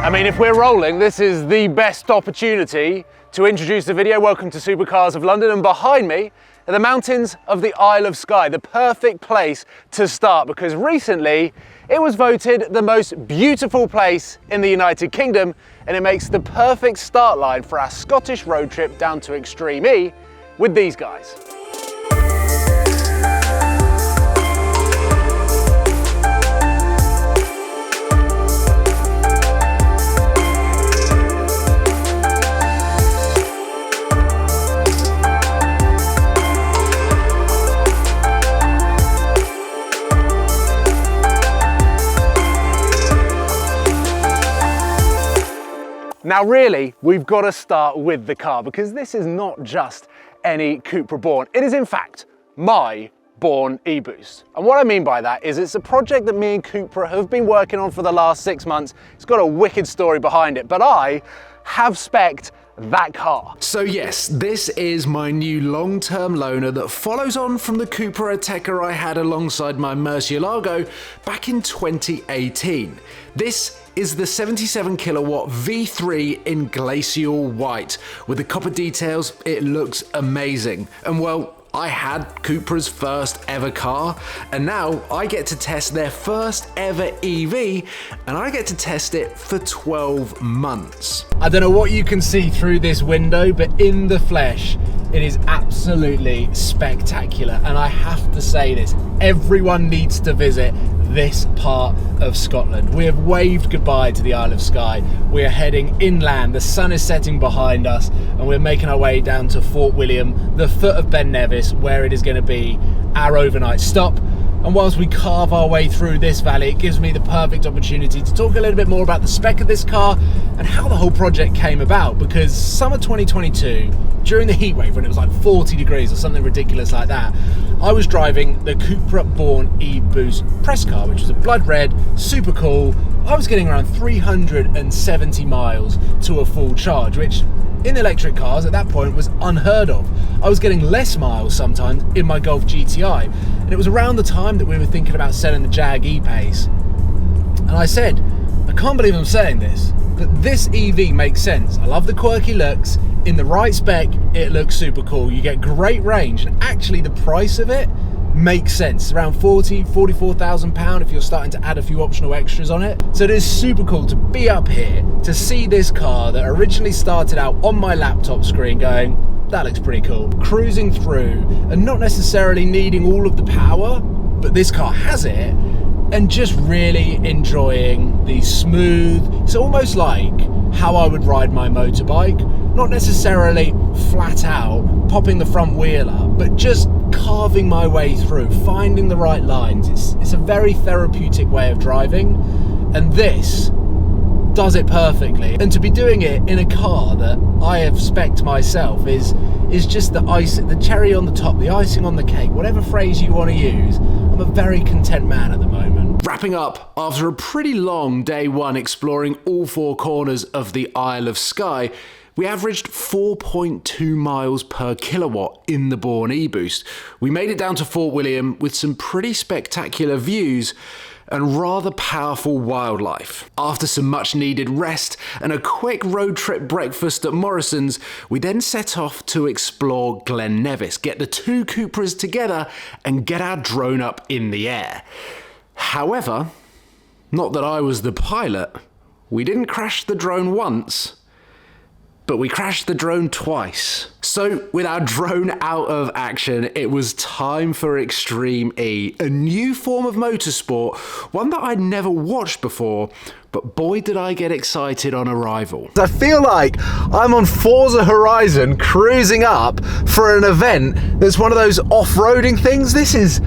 I mean, if we're rolling, this is the best opportunity to introduce the video. Welcome to Supercars of London, and behind me are the mountains of the Isle of Skye, the perfect place to start because recently it was voted the most beautiful place in the United Kingdom, and it makes the perfect start line for our Scottish road trip down to Extreme E with these guys. Now really, we've got to start with the car because this is not just any Cupra Born. It is in fact my Born E-Boost. And what I mean by that is it's a project that me and Cupra have been working on for the last 6 months. It's got a wicked story behind it, but I have spec'd that car. So yes, this is my new long-term loaner that follows on from the Cupra Ateca I had alongside my Murcielago back in 2018. This is the 77 kilowatt V3 in glacial white. With the copper details, it looks amazing. And well, I had Cupra's first ever car, and now I get to test their first ever EV, and I get to test it for 12 months. I don't know what you can see through this window, but in the flesh, it is absolutely spectacular. And I have to say this, everyone needs to visit this part of Scotland. We have waved goodbye to the Isle of Skye. We're heading inland, the sun is setting behind us, and we're making our way down to Fort William, the foot of Ben Nevis, where it is going to be our overnight stop. And whilst we carve our way through this valley, it gives me the perfect opportunity to talk a little bit more about the spec of this car and how the whole project came about, because summer 2022, during the heat wave when it was like 40 degrees or something ridiculous like that, I was driving the Cupra Born E-Boost press car, which was a blood red, super cool. I was getting around 370 miles to a full charge, which in electric cars at that point was unheard of. I was getting less miles sometimes in my Golf GTI, and it was around the time that we were thinking about selling the Jag E-Pace. And I said, I can't believe I'm saying this, but this EV makes sense. I love the quirky looks. In the right spec, it looks super cool. You get great range, and actually the price of it makes sense. Around £44,000 if you're starting to add a few optional extras on it. So it is super cool to be up here, to see this car that originally started out on my laptop screen going, that looks pretty cool. Cruising through and not necessarily needing all of the power, but this car has it, and just really enjoying the smooth, it's almost like how I would ride my motorbike. Not necessarily flat out, popping the front wheel up, but just carving my way through, finding the right lines. It's a very therapeutic way of driving, and this does it perfectly. And to be doing it in a car that I have spec'd myself is just the cherry on the top, the icing on the cake, whatever phrase you want to use. I'm a very content man at the moment. Wrapping up after a pretty long day one exploring all four corners of the Isle of Skye, we averaged 4.2 miles per kilowatt in the Born E-Boost. We made it down to Fort William with some pretty spectacular views and rather powerful wildlife. After some much needed rest and a quick road trip breakfast at Morrison's, we then set off to explore Glen Nevis, get the two Cupras together and get our drone up in the air. However, not that I was the pilot, we didn't crash the drone once, but we crashed the drone twice. So with our drone out of action, it was time for Extreme E, a new form of motorsport, one that I'd never watched before, but boy did I get excited on arrival. I feel like I'm on Forza Horizon cruising up for an event that's one of those off-roading things. This is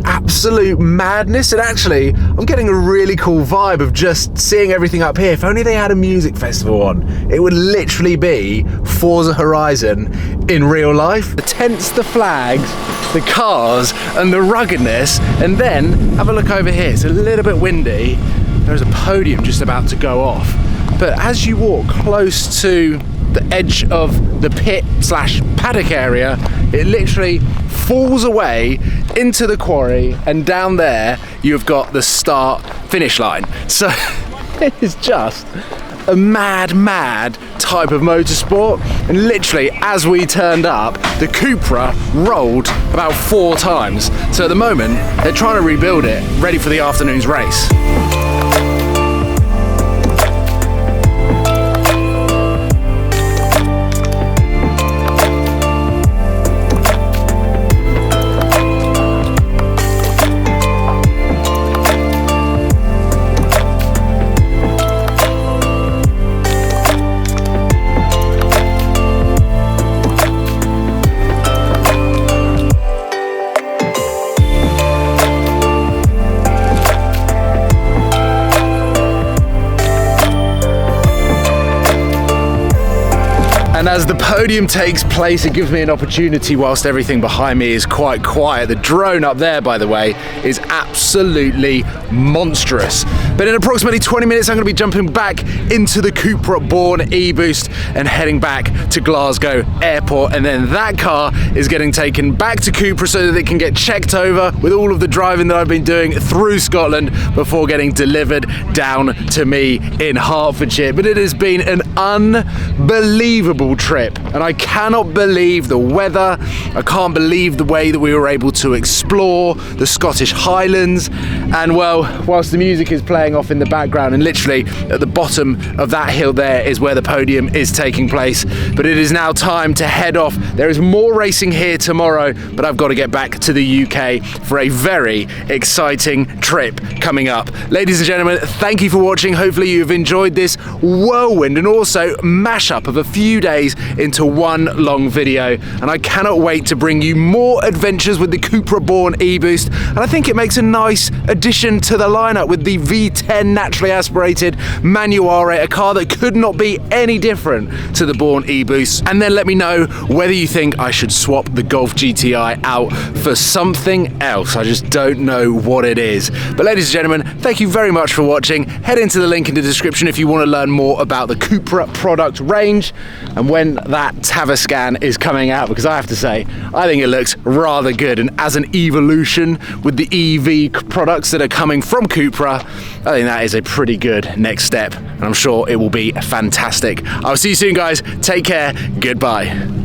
absolute madness, and actually I'm getting a really cool vibe of just seeing everything up here. If only they had a music festival on, it would literally be Forza Horizon in real life. The tents, the flags, the cars and the ruggedness, and then have a look over here. It's a little bit windy. There's a podium just about to go off, but as you walk close to the edge of the pit slash paddock area, it literally falls away into the quarry, and down there you've got the start finish line. So it is just a mad type of motorsport, and literally as we turned up, the Cupra rolled about 4 times. So at the moment, they're trying to rebuild it, ready for the afternoon's race. And as the podium takes place, it gives me an opportunity whilst everything behind me is quite quiet. The drone up there, by the way, is absolutely monstrous. But in approximately 20 minutes, I'm going to be jumping back into the Cupra Born E-Boost and heading back to Glasgow Airport. And then that car is getting taken back to Cupra so that it can get checked over with all of the driving that I've been doing through Scotland before getting delivered down to me in Hertfordshire. But it has been an unbelievable trip, and I cannot believe the weather. I can't believe the way that we were able to explore the Scottish Highlands. And well, whilst the music is playing off in the background, and literally at the bottom of that hill there is where the podium is taking place, but it is now time to head off. There is more racing here tomorrow, but I've got to get back to the UK for a very exciting trip coming up. Ladies and gentlemen, thank you for watching. Hopefully you've enjoyed this whirlwind and also mashup of a few days into one long video, and I cannot wait to bring you more adventures with the Cupra Born E-Boost. And I think it makes a nice addition to the lineup with the V10 naturally aspirated Manuare, a car that could not be any different to the Born E-Boost. And then let me know whether you think I should swap the Golf GTI out for something else. I just don't know what it is. But ladies and gentlemen, thank you very much for watching. Head into the link in the description if you want to learn more about the Cupra product range and when that Tavascan is coming out, because I have to say, I think it looks rather good. And as an evolution with the EV products that are coming from Cupra, I think that is a pretty good next step, and I'm sure it will be fantastic. I'll see you soon, guys. Take care. Goodbye.